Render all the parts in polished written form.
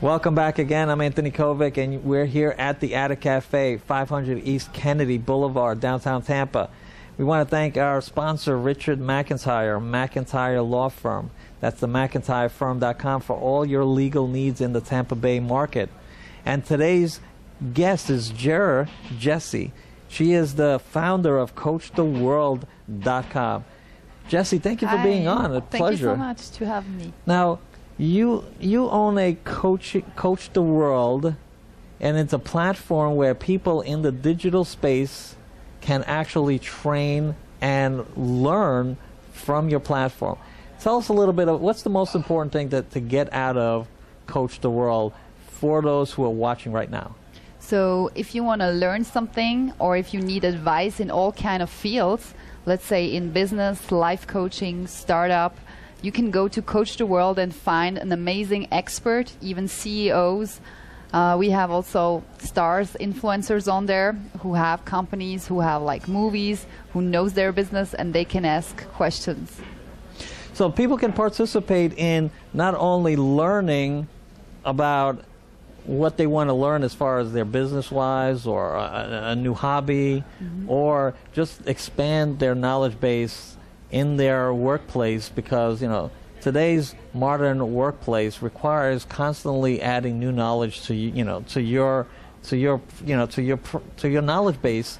Welcome back again. I'm Anthony Kovic, and we're here at the Attic Cafe, 500 East Kennedy Boulevard, downtown Tampa. We want to thank our sponsor, Richard McIntyre Law Firm. That's the McIntyreFirm.com for all your legal needs in the Tampa Bay market. And today's guest is Jessie. She is the founder of CoachTheWorld.com. Jessie, thank you for being on. A pleasure. Thank you so much to have me. Now, you own a Coach the World, and it's a platform where people in the digital space can actually train and learn from your platform. Tell us a little bit of what's the most important thing to get out of Coach the World for those who are watching right now. So if you want to learn something, or if you need advice in all kind of fields, let's say in business, life coaching, startup, you can go to Coach the World and find an amazing expert, even CEOs. We have also stars, influencers on there who have companies, who have like movies, who knows their business, and they can ask questions. So people can participate in not only learning about what they want to learn as far as their business-wise or a new hobby, or just expand their knowledge base in their workplace, because today's modern workplace requires constantly adding new knowledge to your knowledge base,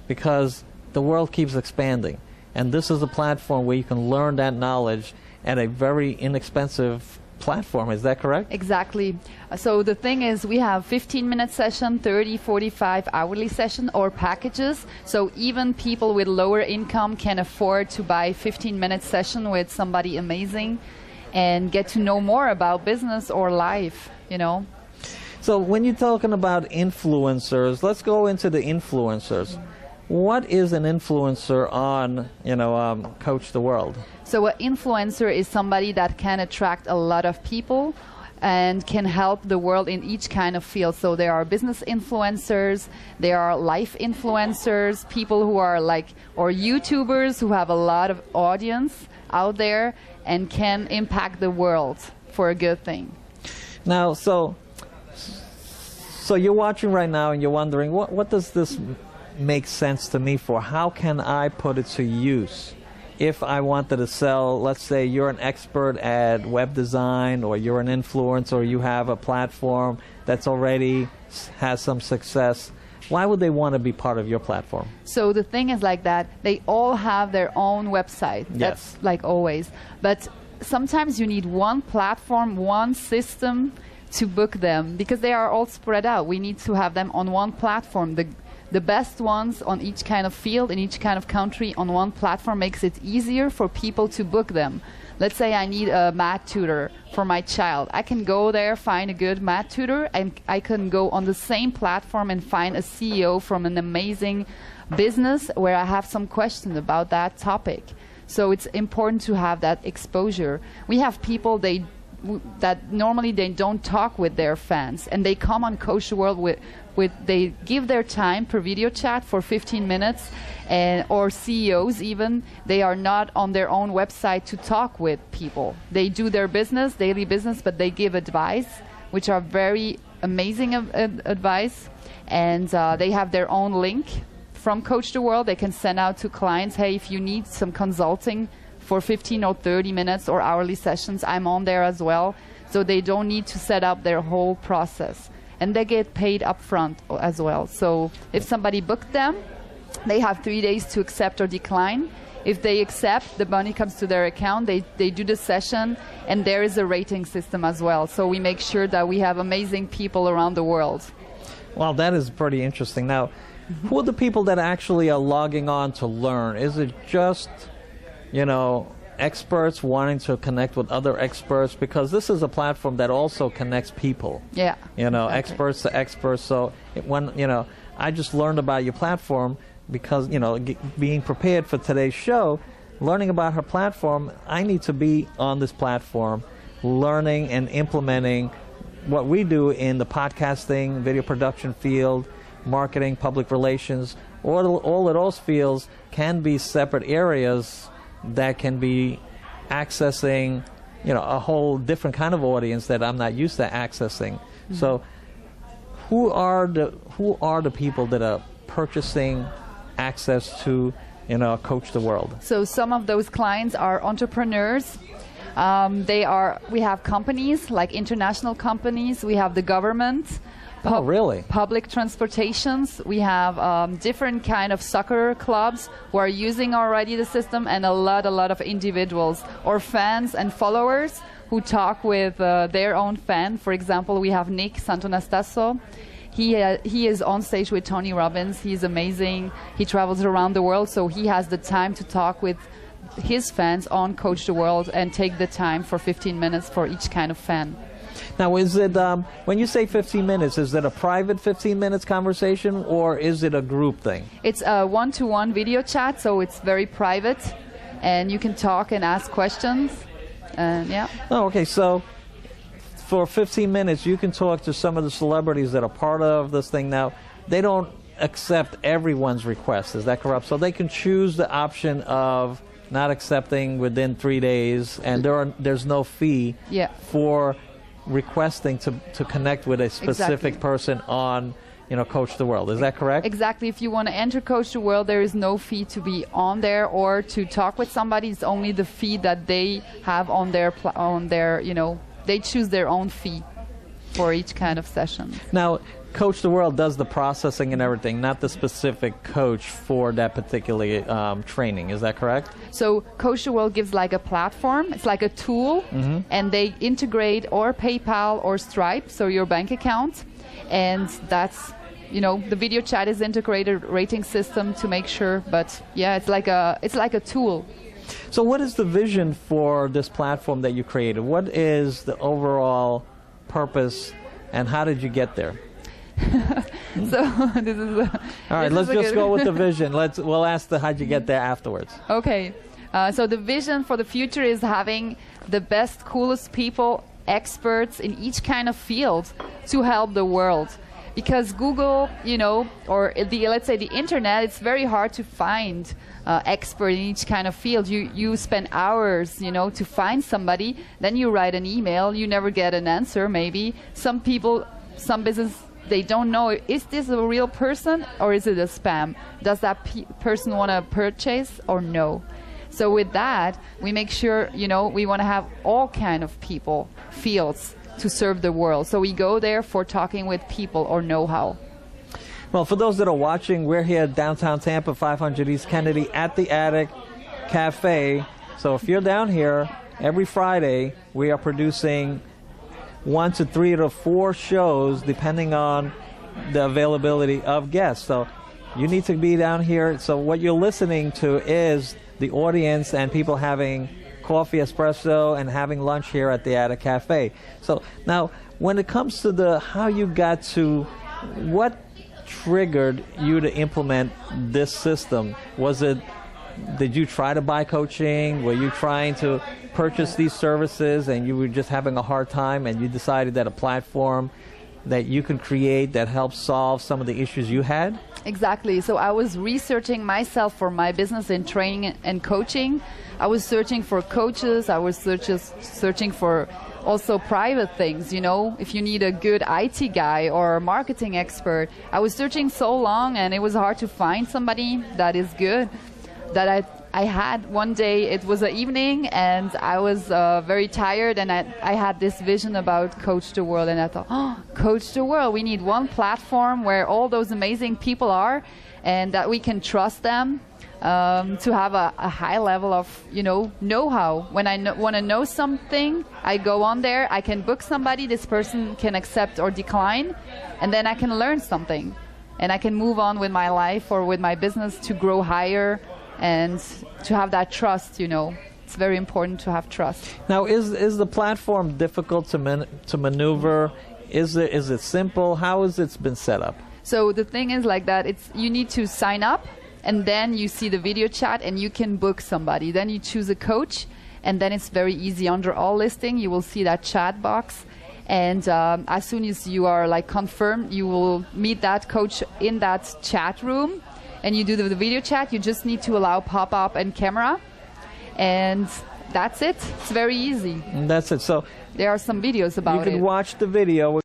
because the world keeps expanding, and this is a platform where you can learn that knowledge at a very inexpensive platform. Is that correct? Exactly. So the thing is, we have 15-minute session, 30, 45 hourly session, or packages. So even people with lower income can afford to buy 15-minute session with somebody amazing and get to know more about business or life, So when you're talking about influencers, let's go into the influencers. What is an influencer on, Coach the World? So an influencer is somebody that can attract a lot of people and can help the world in each kind of field. So there are business influencers, there are life influencers, people who are or YouTubers who have a lot of audience out there and can impact the world for a good thing. Now, so you're watching right now and you're wondering, what does this make sense to me for? How can I put it to use? If I wanted to sell, let's say you're an expert at web design, or you're an influencer, or you have a platform that's already has some success, why would they want to be part of your platform? So the thing is like that, they all have their own website. Yes. That's like always. But sometimes you need one platform, one system to book them, because they are all spread out. We need to have them on one platform. The best ones on each kind of field, in each kind of country, on one platform makes it easier for people to book them. Let's say I need a math tutor for my child. I can go there, find a good math tutor, and I can go on the same platform and find a CEO from an amazing business where I have some questions about that topic. So it's important to have that exposure. We have people that normally they don't talk with their fans, and they come on Coach the World they give their time per video chat for 15 minutes, or CEOs even, they are not on their own website to talk with people. They do their business, daily business, but they give advice, which are very amazing advice, and they have their own link from Coach the World. They can send out to clients, hey, if you need some consulting for 15 or 30 minutes or hourly sessions, I'm on there as well. So they don't need to set up their whole process. And they get paid up front as well. So if somebody booked them, they have 3 days to accept or decline. If they accept, the money comes to their account. They do the session, and there is a rating system as well. So we make sure that we have amazing people around the world. Well, that is pretty interesting. Now, who are the people that actually are logging on to learn? Is it just experts wanting to connect with other experts? Because this is a platform that also connects people. Yeah. Exactly. Experts to experts. So I just learned about your platform because, being prepared for today's show, learning about her platform, I need to be on this platform, learning and implementing what we do in the podcasting, video production field, marketing, public relations. All of those fields can be separate areas that can be accessing a whole different kind of audience that I'm not used to accessing. So who are the people that are purchasing access to Coach the World? So some of those clients are entrepreneurs. We have companies like international companies. We have the government. Oh, really? Public transportations. We have different kind of soccer clubs who are using already the system, and a lot of individuals or fans and followers who talk with their own fan. For example, we have Nick Santonastasso. He is on stage with Tony Robbins. He's amazing. He travels around the world, so he has the time to talk with his fans on Coach the World and take the time for 15 minutes for each kind of fan. Now, is it, when you say 15 minutes, is it a private 15 minutes conversation, or is it a group thing? It's a one-to-one video chat, so it's very private, and you can talk and ask questions, yeah. Oh, okay, so for 15 minutes, you can talk to some of the celebrities that are part of this thing. Now, they don't accept everyone's request, is that correct? So they can choose the option of not accepting within 3 days, and there's no fee for requesting to connect with a specific person on Coach the World. Is that correct? Exactly. If you want to enter Coach the World, there is no fee to be on there or to talk with somebody. It's only the fee that they have on their they choose their own fee for each kind of session. Now, Coach the World does the processing and everything, not the specific coach for that particular training. Is that correct? So Coach the World gives like a platform. It's like a tool, and they integrate or PayPal or Stripe, so your bank account, and that's the video chat is integrated rating system to make sure. But yeah, it's like a tool. So what is the vision for this platform that you created? What is the overall purpose, and how did you get there? So this is all right. Let's just go with the vision. We'll ask how'd you get there afterwards. Okay. So the vision for the future is having the best, coolest people, experts in each kind of field to help the world. Because Google, or let's say the internet, it's very hard to find expert in each kind of field. You spend hours, to find somebody. Then you write an email. You never get an answer. Maybe some business. They don't know, is this a real person or is it a spam? Does that person want to purchase or no? So with that, we make sure, we want to have all kind of people, fields to serve the world. So we go there for talking with people or know-how. Well, for those that are watching, we're here at downtown Tampa, 500 East Kennedy at the Attic Cafe. So if you're down here, every Friday, we are producing 1 to 3 to 4 shows depending on the availability of guests. So you need to be down here. So what you're listening to is the audience and people having coffee, espresso, and having lunch here at the Attic Cafe. So now, when it comes to how you got to, what triggered you to implement this system? Did you try to buy coaching? Were you trying to purchase these services and you were just having a hard time and you decided that a platform that you could create that helps solve some of the issues you had? Exactly. So I was researching myself for my business in training and coaching. I was searching for coaches. I was searching for also private things, if you need a good IT guy or a marketing expert. I was searching so long and it was hard to find somebody that is good. That I had one day, it was an evening, and I was very tired, and I had this vision about Coach the World, and I thought, Coach the World, we need one platform where all those amazing people are, and that we can trust them to have a high level of, know-how. When I want to know something, I go on there, I can book somebody, this person can accept or decline, and then I can learn something, and I can move on with my life or with my business to grow higher. And to have that trust, it's very important to have trust. Now, is the platform difficult to maneuver? Is it simple? How has it been set up? So the thing is like that. You need to sign up, and then you see the video chat, and you can book somebody. Then you choose a coach, and then it's very easy. Under all listing, you will see that chat box. And as soon as you are confirmed, you will meet that coach in that chat room. And you do the video chat. You just need to allow pop-up and camera, and that's it. It's very easy. And that's it. So there are some videos about you can it. watch the video.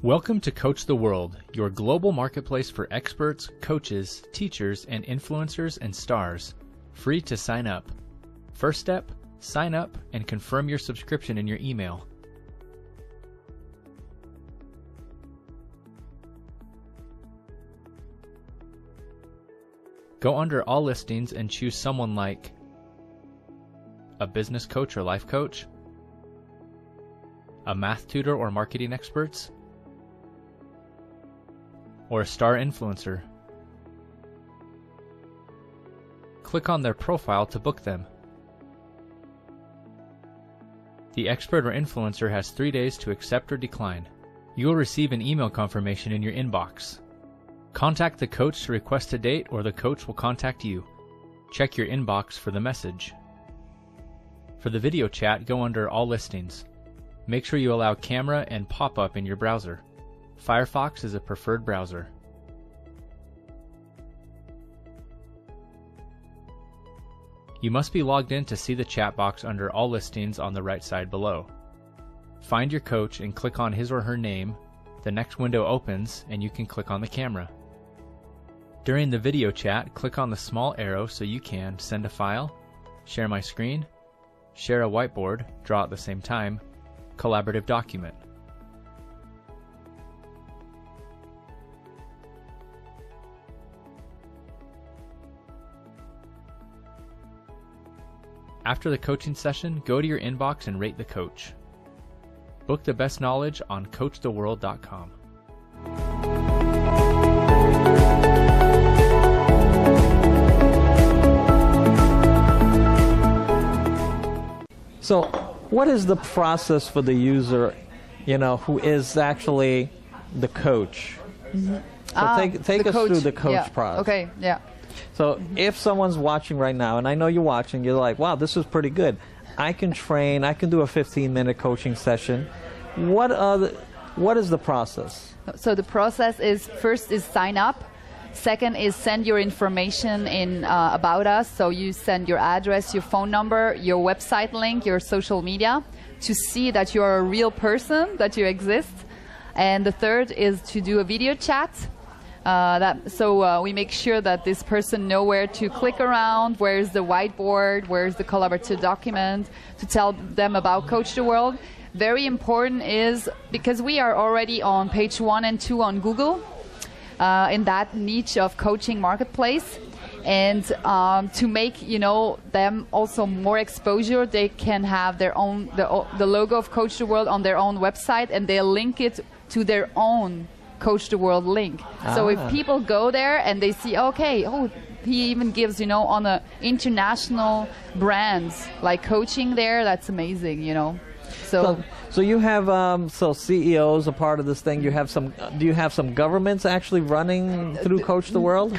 Welcome to Coach the World, your global marketplace for experts, coaches, teachers, and influencers and stars. Free to sign up. First step, sign up and confirm your subscription in your email. Go under all listings and choose someone like a business coach or life coach, a math tutor or marketing experts, or a star influencer. Click on their profile to book them. The expert or influencer has 3 days to accept or decline. You will receive an email confirmation in your inbox. Contact the coach to request a date, or the coach will contact you. Check your inbox for the message. For the video chat, go under all listings. Make sure you allow camera and pop-up in your browser. Firefox is a preferred browser. You must be logged in to see the chat box under all listings on the right side below. Find your coach and click on his or her name. The next window opens and you can click on the camera. During the video chat, click on the small arrow so you can send a file, share my screen, share a whiteboard, draw at the same time, collaborative document. After the coaching session, go to your inbox and rate the coach. Book the best knowledge on CoachTheWorld.com. So what is the process for the user, who is actually the coach? Mm-hmm. So take us through the coach process. Okay, yeah. So if someone's watching right now, and I know you're watching, you're like, wow, this is pretty good. I can train, I can do a 15-minute coaching session. What is the process? So the process is, first is sign up. Second is send your information in about us. So you send your address, your phone number, your website link, your social media to see that you're a real person, that you exist. And the third is to do a video chat. So we make sure that this person know where to click around, where's the whiteboard, where's the collaborative document, to tell them about Coach the World. Very important is, because we are already on page 1 and 2 on Google, in that niche of coaching marketplace, and to make them also more exposure, they can have their own the logo of Coach the World on their own website, and they'll link it to their own Coach the World link. So if people go there and they see, he even gives, on a international brands like coaching there, that's amazing, So you have CEOs are part of this thing. You have do you have some governments actually running through Coach the World?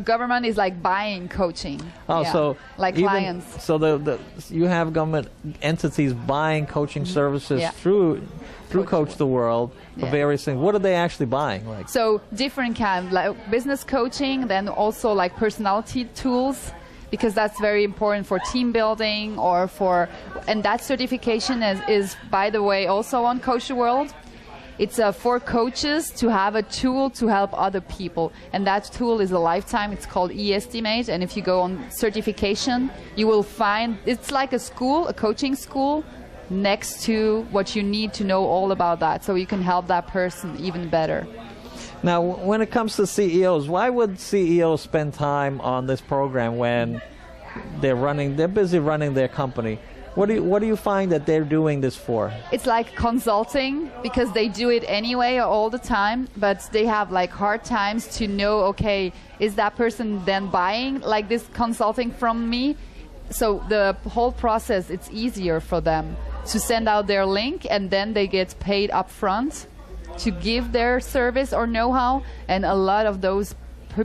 Government is like buying coaching. So like clients. So you have government entities buying coaching services through Coach the World for various things. What are they actually buying? So different kind, like business coaching, then also like personality tools, because that's very important for team building and that certification is by the way also on Coach the World. It's for coaches to have a tool to help other people, and that tool is a lifetime. It's called eEstimate, and if you go on certification, you will find it's like a coaching school next to what you need to know all about that, so you can help that person even better. Now, when it comes to CEOs, why would CEOs spend time on this program when they're busy running their company? What do you find that they're doing this for? It's like consulting, because they do it anyway all the time, but they have like hard times to know, is that person then buying like this consulting from me? So the whole process, it's easier for them to send out their link, and then they get paid up front to give their service or know-how. And a lot of those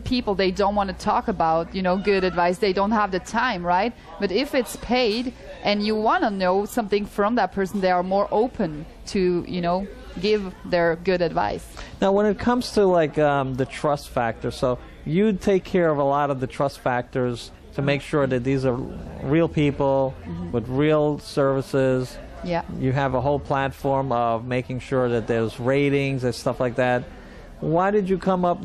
people, they don't want to talk about good advice. They don't have the time, right? But if it's paid and you want to know something from that person, they are more open to, give their good advice. Now, when it comes to like the trust factor, so you take care of a lot of the trust factors to make sure that these are real people with real services. Yeah. You have a whole platform of making sure that there's ratings and stuff like that. Why did you come up,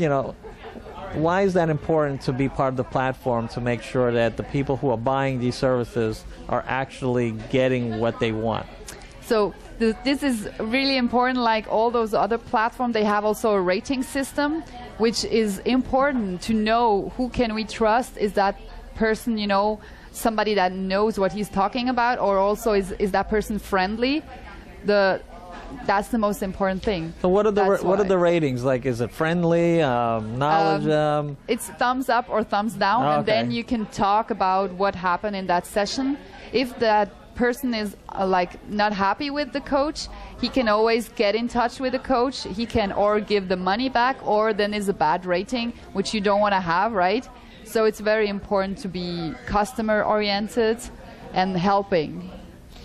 why is that important to be part of the platform to make sure that the people who are buying these services are actually getting what they want? So this is really important. Like all those other platforms, they have also a rating system, which is important to know who can we trust. Is that person, somebody that knows what he's talking about, or also is that person friendly? That's the most important thing. So what are the ratings? Like, is it friendly, knowledge? It's thumbs up or thumbs down, and then you can talk about what happened in that session. If that person is not happy with the coach, he can always get in touch with the coach. He can or give the money back, or then is a bad rating, which you don't want to have, right? So it's very important to be customer oriented and helping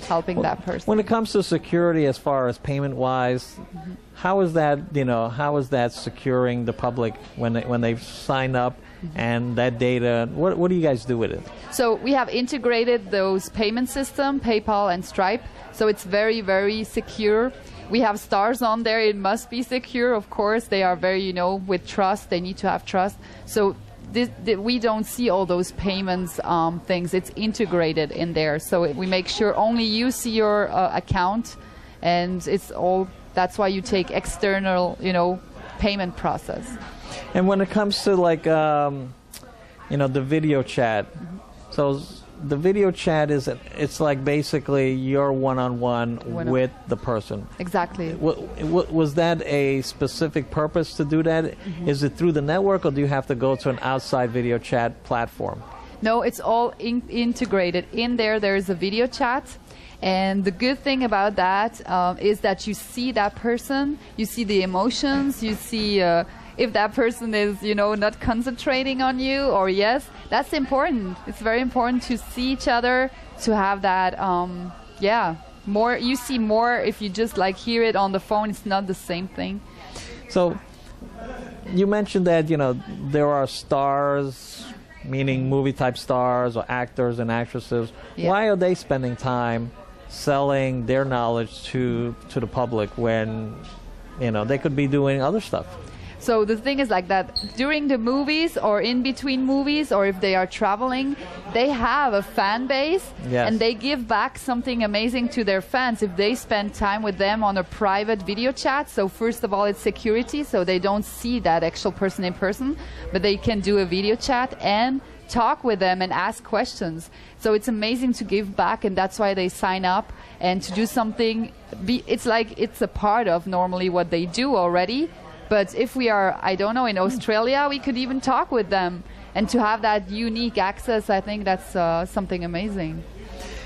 that person. When it comes to security, as far as payment wise, how is that securing the public when they sign up and that data? What do you guys do with it? So we have integrated those payment system, PayPal and Stripe. So it's very, very secure. We have stars on there. It must be secure, of course. They are very, with trust. They need to have trust. So we don't see all those payments things. It's integrated in there. So we make sure only you see your account, and it's all. That's why you take external, payment process. And when it comes to like, the video chat, so the video chat it's like basically you're one-on-one with the person. Exactly. Was that a specific purpose to do that? Is it through the network, or do you have to go to an outside video chat platform? No, it's all integrated. In there is a video chat. And the good thing about that is that you see that person, you see the emotions, you see if that person is, not concentrating on you or yes. That's important. It's very important to see each other, to have that, more. You see more if you just hear it on the phone. It's not the same thing. So you mentioned that, there are stars, meaning movie type stars or actors and actresses. Yeah. Why are they spending time selling their knowledge to the public when they could be doing other stuff? So the thing is like that during the movies or in between movies, or if they are traveling, they have a fan base. Yes. And they give back something amazing to their fans if they spend time with them on a private video chat. So first of all, it's security, so they don't see that actual person in person, but they can do a video chat and talk with them and ask questions. So it's amazing to give back, and that's why they sign up and to do something. It's like it's a part of normally what they do already. But if we are, I don't know, in Australia, we could even talk with them. And to have that unique access, I think that's something amazing.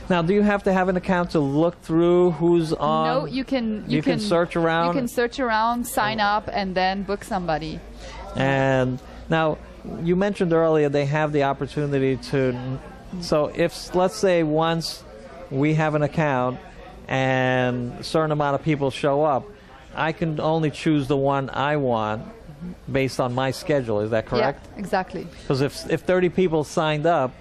Now, do you have to have an account to look through who's on? No, you can search around. You can search around, sign up, and then book somebody. And now, you mentioned earlier they have the opportunity to. So if, let's say, once we have an account and a certain amount of people show up, I can only choose the one I want based on my schedule. Is that correct? Yeah, exactly. Because if 30 people signed up,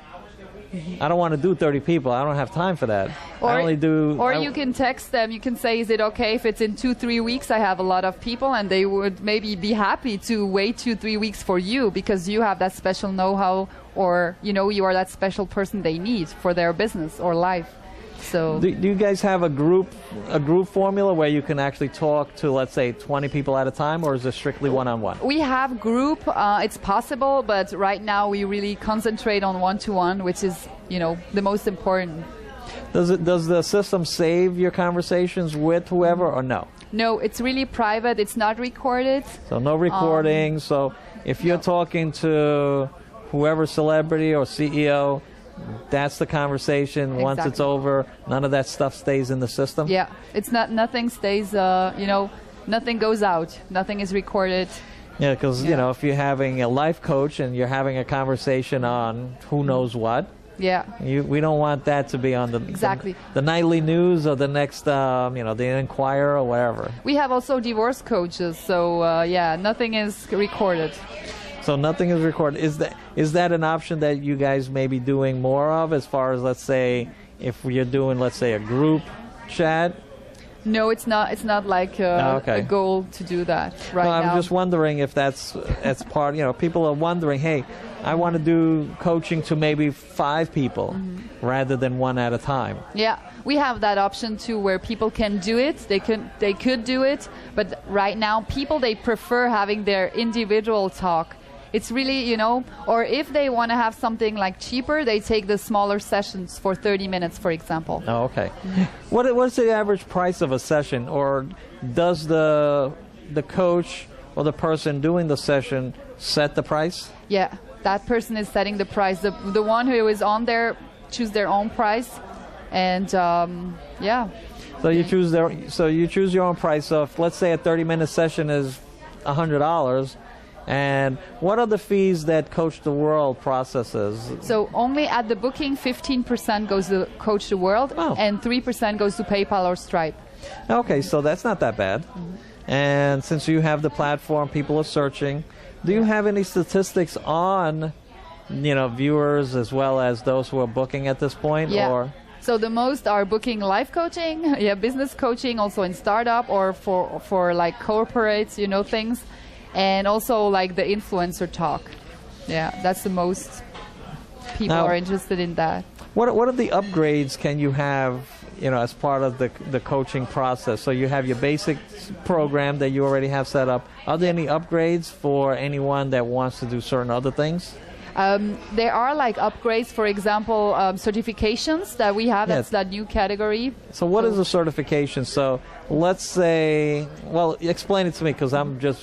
I don't want to do 30 people. I don't have time for that. Or you can text them. You can say, is it okay if it's in 2-3 weeks? I have a lot of people, and they would maybe be happy to wait 2-3 weeks for you because you have that special know-how, or you are that special person they need for their business or life. So do you guys have a group formula where you can actually talk to, let's say, 20 people at a time, or is it strictly one-on-one? We have group. It's possible, but right now we really concentrate on one-to-one, which is, the most important. Does the system save your conversations with whoever, or no? No, it's really private. It's not recorded. So no recording. So if you're talking to whoever celebrity or CEO, that's the conversation. Exactly. Once it's over, none of that stuff stays in the system? Yeah, it's not. Nothing stays, nothing goes out. Nothing is recorded. Yeah, because, if you're having a life coach and you're having a conversation on who knows what, Yeah. We don't want that to be on Exactly. the nightly news or the next, the Inquirer or whatever. We have also divorce coaches, so yeah, nothing is recorded. So nothing is recorded. Is that an option that you guys may be doing more of, as far as, let's say, if you're doing, let's say, a group chat? No, it's not. It's not like a goal to do that right now. I'm just wondering if that's part. People are wondering, hey, I want to do coaching to maybe 5 people rather than one at a time. Yeah, we have that option too, where people can do it. They could do it, but right now people, they prefer having their individual talk. It's really, or if they want to have something like cheaper, they take the smaller sessions for 30 minutes, for example. Oh, okay. What's the average price of a session, or does the coach or the person doing the session set the price? Yeah, that person is setting the price. The one who is on there choose their own price, and yeah. So you choose your own price. So if, let's say, a 30-minute session is $100. And what are the fees that CoachTheWorld processes? So only at the booking, 15% goes to CoachTheWorld, and 3% goes to PayPal or Stripe. Okay, so that's not that bad. And since you have the platform, people are searching. Do you have any statistics on, viewers as well as those who are booking at this point? Yeah. Or? So the most are booking life coaching, business coaching, also in startup or for like corporates, things. And also like the influencer talk. Yeah, that's the most people are interested in that. What are the upgrades can you have, as part of the coaching process? So you have your basic program that you already have set up. Are there any upgrades for anyone that wants to do certain other things? There are like upgrades, for example, certifications that we have. That's that new category. So what is a certification? So let's say, well, explain it to me, because I'm just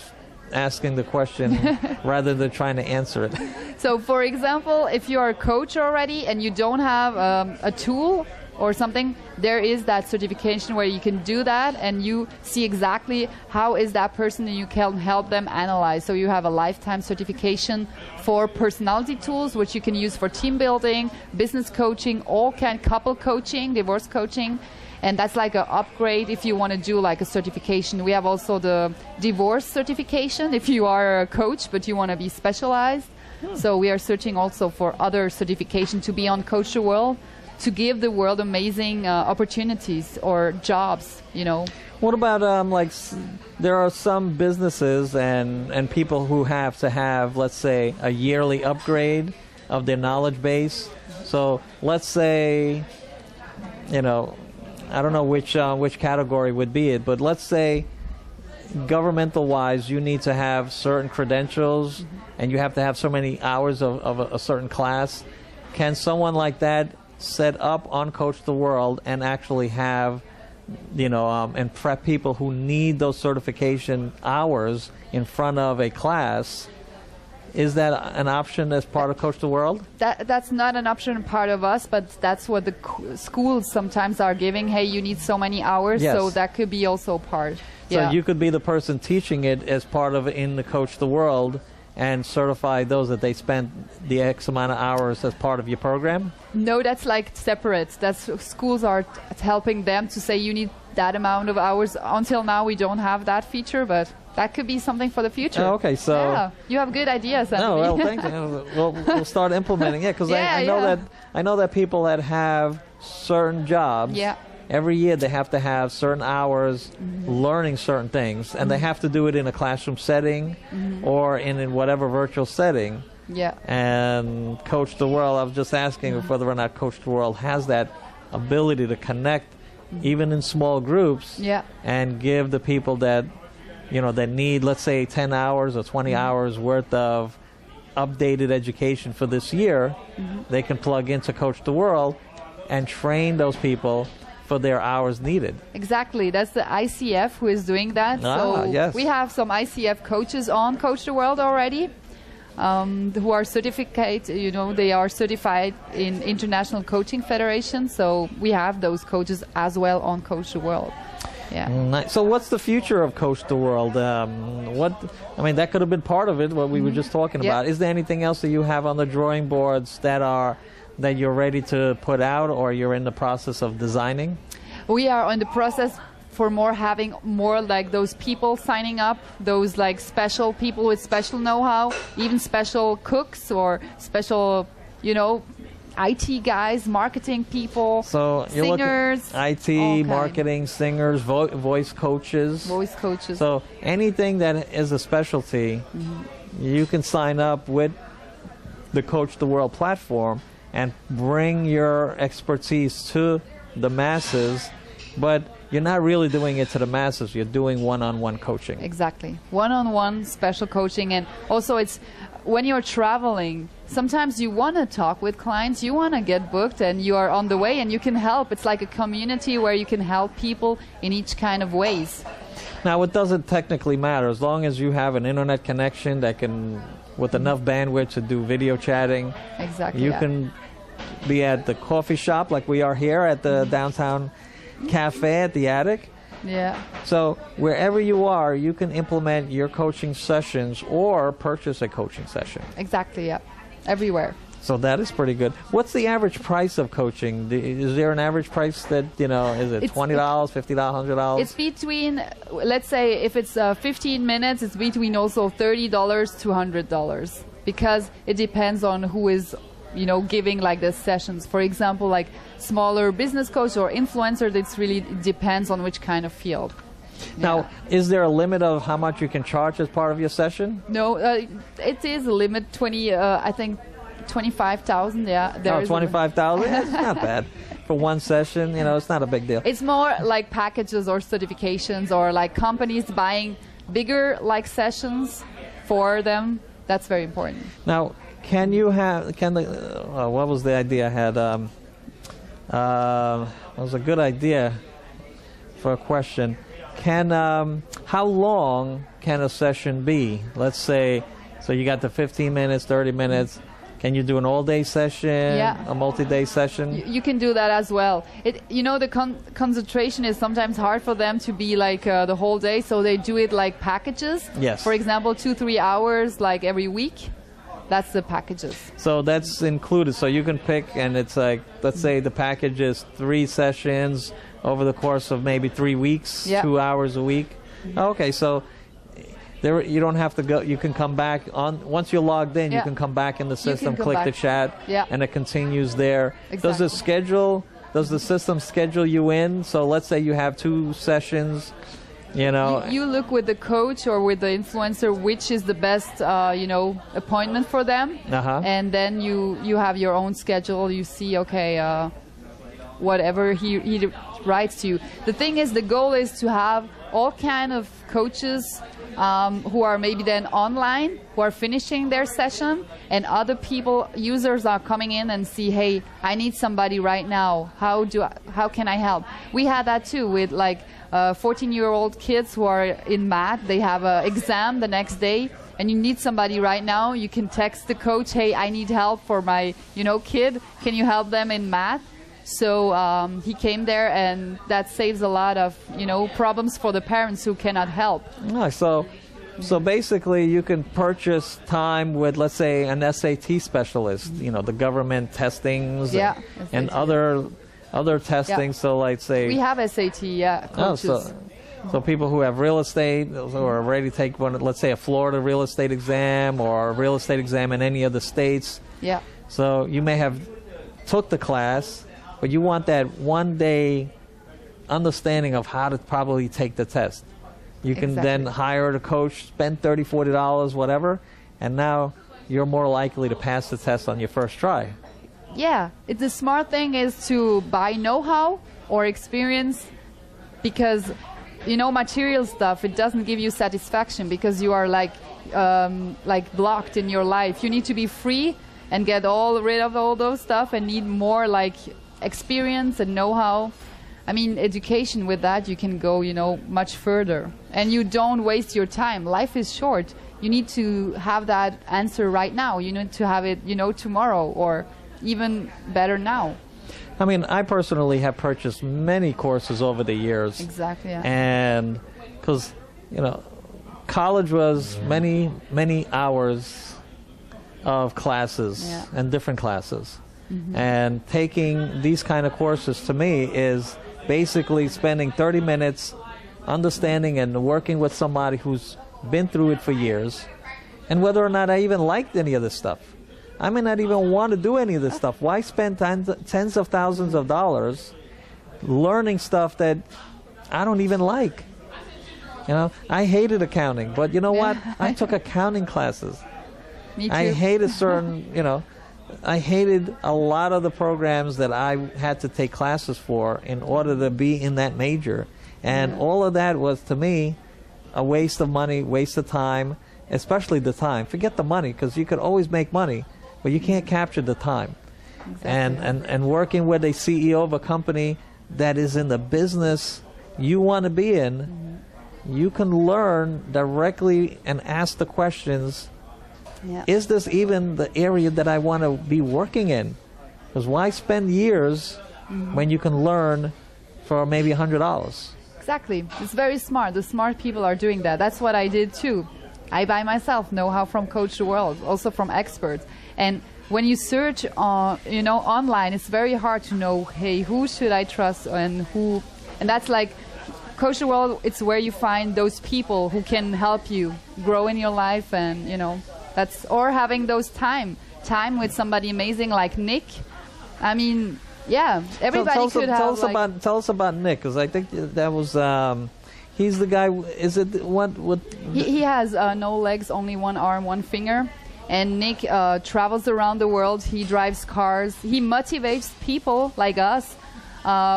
asking the question rather than trying to answer it. So for example, if you are a coach already and you don't have a tool or something, there is that certification where you can do that and you see exactly how is that person and you can help them analyze. So you have a lifetime certification for personality tools, which you can use for team building, business coaching, couple coaching, divorce coaching. And that's like an upgrade if you want to do like a certification. We have also the divorce certification if you are a coach but you want to be specialized. So we are searching also for other certification to be on CoachTheWorld, to give the world amazing opportunities or jobs, What about there are some businesses and people who have to have, let's say, a yearly upgrade of their knowledge base. So let's say, I don't know which category would be it, but let's say governmental-wise, you need to have certain credentials and you have to have so many hours of a certain class. Can someone like that set up on CoachTheWorld and actually have, and prep people who need those certification hours in front of a class? Is that an option as part of CoachTheWorld? That's not an option part of us, but that's what the schools sometimes are giving. Hey, you need so many hours, so that could be also part. So you could be the person teaching it as part of in the CoachTheWorld and certify those that they spent the X amount of hours as part of your program? No, that's like separate. That's schools are helping them to say you need that amount of hours. Until now, we don't have that feature, but that could be something for the future. Oh, okay, so yeah, you have good ideas. Anthony. No, well, thank you. We'll start implementing it because I know that people that have certain jobs. Yeah. Every year they have to have certain hours learning certain things, and they have to do it in a classroom setting or in whatever virtual setting. Yeah. And CoachTheWorld, I was just asking whether or not CoachTheWorld has that ability to connect, even in small groups, and give the people that, that need, let's say, 10 hours or 20 hours worth of updated education for this year, they can plug into CoachTheWorld and train those people for their hours needed. Exactly. That's the ICF who is doing that. We have some ICF coaches on CoachTheWorld already who are certificate. They are certified in International Coaching Federation. So we have those coaches as well on CoachTheWorld. Yeah. Nice. So what's the future of CoachTheWorld? That could have been part of it, what we were just talking about. Is there anything else that you have on the drawing boards that are that you're ready to put out, or you're in the process of designing? We are in the process for having more like those people signing up, those like special people with special know-how, even special cooks or special, IT guys, marketing people, So you're singers, looking IT, marketing, singers, voice coaches. voice coaches. So anything that is a specialty, you can sign up with the Coach the World platform and bring your expertise to the masses, but you're not really doing it to the masses. You're doing one-on-one coaching. Exactly. One-on-one special coaching. And also it's when you're traveling, sometimes you want to talk with clients, you want to get booked, and you are on the way and you can help. It's like a community where you can help people in each kind of ways. Now, it doesn't technically matter. As long as you have an internet connection that can, with enough bandwidth to do video chatting, Exactly. you can be at the coffee shop like we are here at the downtown cafe at the Attic. Yeah. So wherever you are, you can implement your coaching sessions or purchase a coaching session. Exactly, yeah. Everywhere. So that is pretty good. What's the average price of coaching? Is there an average price that, is it $20, $50, $100? It's between, let's say, if it's 15 minutes, it's between also $30 to $100 because it depends on who is, giving like the sessions. For example, like smaller business coach or influencer, it depends on which kind of field. Now, is there a limit of how much you can charge as part of your session? No, it is a limit, I think 25,000, yeah. Oh, 25,000? That's not bad. For one session, it's not a big deal. It's more like packages or certifications or like companies buying bigger like sessions for them. That's very important. Now, what was the idea I had? It was a good idea for a question. How long can a session be? Let's say, so you got the 15 minutes, 30 minutes. Can you do an all-day session, a multi-day session? You can do that as well. The concentration is sometimes hard for them to be like the whole day, so they do it like packages. Yes. For example, 2-3 hours like every week. That's the packages. So that's included. So you can pick, and it's like, let's say the package is 3 sessions over the course of maybe 3 weeks, 2 hours a week. Okay, so there you don't have to go. You can come back on once you're logged in. You can come back in the system, click the chat, and it continues there. Exactly. Does the system schedule you in? So let's say you have 2 sessions. You look with the coach or with the influencer which is the best appointment for them, and then you have your own schedule. You see, whatever he writes to you. The thing is, the goal is to have all kind of coaches who are maybe then online, who are finishing their session, and other users are coming in and see, hey, I need somebody right now. How can I help? We had that too with like 14-year-old kids who are in math. They have an exam the next day, and you need somebody right now. You can text the coach, hey, I need help for my kid. Can you help them in math? So he came there, and that saves a lot of problems for the parents who cannot help. So basically, you can purchase time with, let's say, an SAT specialist. The government testings and other testing. So, like, say we have SAT, coaches. So people who have real estate, who are ready to take one, let's say a Florida real estate exam or a real estate exam in any of the states. Yeah. So you may have took the class, but you want that one-day understanding of how to probably take the test. You can then hire the coach, spend $30, $40, whatever, and now you're more likely to pass the test on your first try. Yeah, the smart thing is to buy know-how or experience, because material stuff, it doesn't give you satisfaction because you are like blocked in your life. You need to be free and get rid of all those stuff and need more like experience and know-how. I mean, education, with that you can go much further, and you don't waste your time. Life is short. You need to have that answer right now. You need to have it tomorrow, or even better now. I mean, I personally have purchased many courses over the years. Exactly. Yeah. And because college was many hours of classes and different classes. And taking these kind of courses to me is basically spending 30 minutes understanding and working with somebody who's been through it for years, and whether or not I even liked any of this stuff. I may not even want to do any of this stuff. Why spend tens of thousands of dollars learning stuff that I don't even like? You know, I hated accounting, but you know what? I took accounting classes. Me too. I hated certain, you know, I hated a lot of the programs that I had to take classes for in order to be in that major. And all of that was, to me, a waste of money, waste of time, especially the time. Forget the money, because you could always make money, but you can't capture the time. Exactly. And working with a CEO of a company that is in the business you want to be in, you can learn directly and ask the questions, is this even the area that I want to be working in? Because why spend years when you can learn for maybe $100? Exactly. It's very smart. The smart people are doing that. That's what I did too. I by myself know how from CoachTheWorld, also from experts. And when you search on, you know, online, it's very hard to know, hey, who should I trust and who? And that's like CoachTheWorld. It's where you find those people who can help you grow in your life, and you know, that's, or having those time with somebody amazing like Nick. I mean, yeah, everybody could have. Tell us about Nick, because I think that was. He's the guy. Is it what? He has no legs, only one arm, one finger. And Nick travels around the world. He drives cars. He motivates people like us,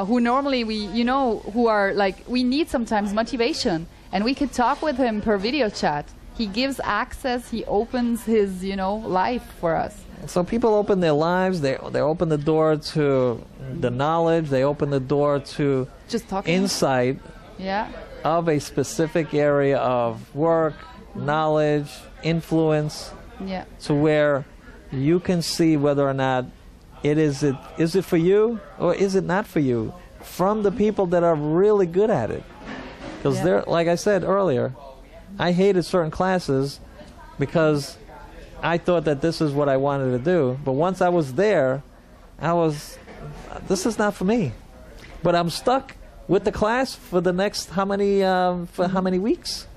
who normally who are like, we need sometimes motivation, and we could talk with him per video chat. He gives access. He opens his, life for us. So people open their lives. They open the door to the knowledge. They open the door to just talking. Insight. Yeah. Of a specific area of work, knowledge, influence. Yeah. To where you can see whether or not is it for you or is it not for you, from the people that are really good at it. Because they're, like I said earlier, I hated certain classes because I thought that this is what I wanted to do. But once I was there, this is not for me. But I'm stuck with the class for the next how many weeks?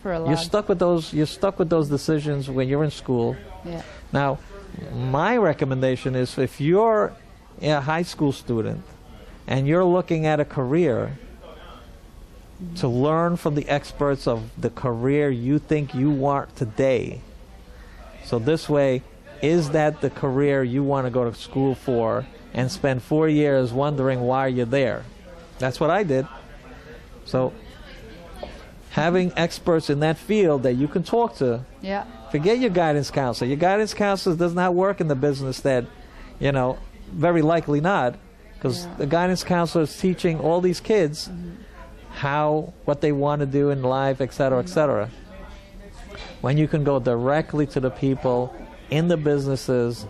For a lot. You're stuck with those decisions when you're in school. Yeah. Now, my recommendation is, if you're a high school student and you're looking at a career, to learn from the experts of the career you think you want today. So this way, is that the career you want to go to school for and spend 4 years wondering why you're there? That's what I did. So having experts in that field that you can talk to. Yeah. Forget your guidance counselor. Your guidance counselor does not work in the business that, very likely not, because the guidance counselor is teaching all these kids what they want to do in life, etc., etc. When you can go directly to the people in the businesses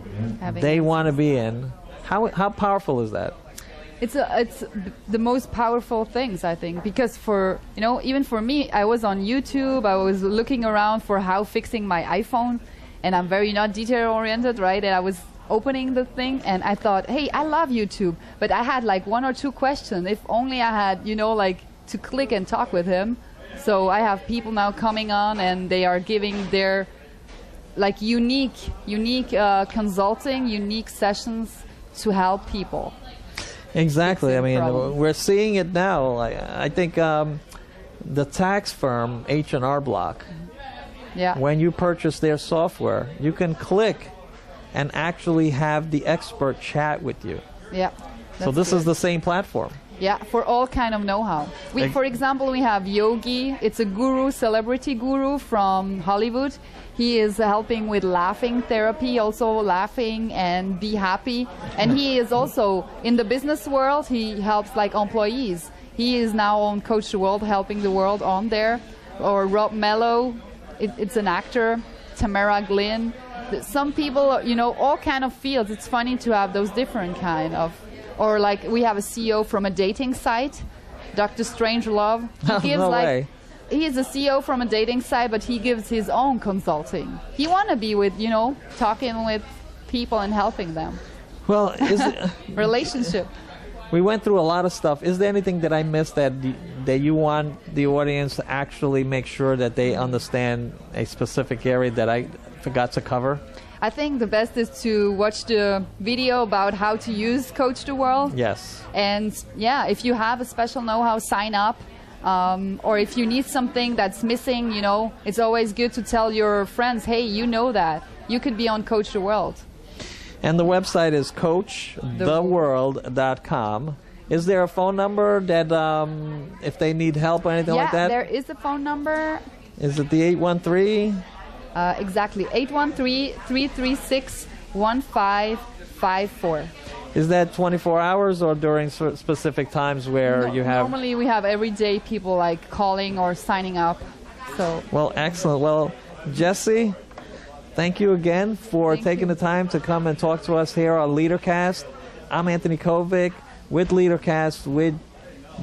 they want to be in, how powerful is that? It's the most powerful things, I think, because even for me, I was on YouTube, I was looking around for how fixing my iPhone, and I'm very not detail oriented, right? And I was opening the thing and I thought, hey, I love YouTube, but I had like 1 or 2 questions. If only I had, to click and talk with him. So I have people now coming on and they are giving their like unique consulting, unique sessions to help people. Exactly. I mean, we're seeing it now. I think the tax firm H&R Block, when you purchase their software, you can click and actually have the expert chat with you. Yeah. So this is the same platform. Yeah, for all kind of know-how. For example, we have Yogi. It's a guru, celebrity guru from Hollywood. He is helping with laughing therapy, also laughing and be happy. And he is also in the business world. He helps like employees. He is now on CoachTheWorld, helping the world on there. Or Rob Mello, it's an actor. Tamara Glynn. Some people, all kind of fields. It's funny to have those different kind of. Or like we have a CEO from a dating site, Dr. Strangelove. He gives no way. He is a CEO from a dating site, but he gives his own consulting. He want to be with, talking with people and helping them. Well, Relationship. we went through a lot of stuff. Is there anything that I missed that you want the audience to actually make sure that they understand a specific area that I forgot to cover? I think the best is to watch the video about how to use CoachTheWorld. Yes. And yeah, if you have a special know-how, sign up. Or if you need something that's missing, you know, it's always good to tell your friends, hey, you know that. You could be on CoachTheWorld. And the website is CoachTheWorld.com. Is there a phone number that if they need help or anything like that? Yeah, there is a phone number. Is it the 813? Exactly, 813-336-1554. Is that 24 hours or during specific times where you have... Normally we have everyday people like calling or signing up. So. Well, excellent. Well, Jesse, thank you again for taking the time to come and talk to us here on LeaderCast. I'm Anthony Kovic with LeaderCast with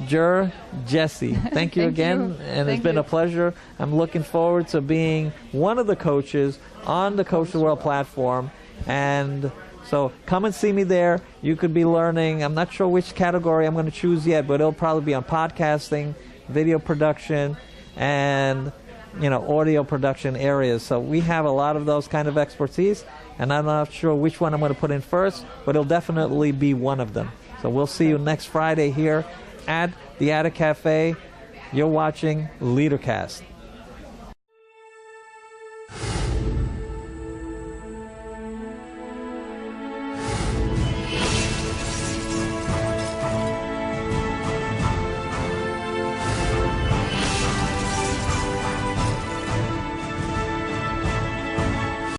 Jesse. Thank you again, and it's been a pleasure. I'm looking forward to being one of the coaches on the CoachTheWorld platform, and so come and see me there. You could be learning. I'm not sure which category I'm going to choose yet, but it'll probably be on podcasting, video production, and audio production areas. So we have a lot of those kind of expertise, and I'm not sure which one I'm going to put in first, but it'll definitely be one of them. So we'll see you next Friday here at the Attic Cafe. You're watching LeaderCast.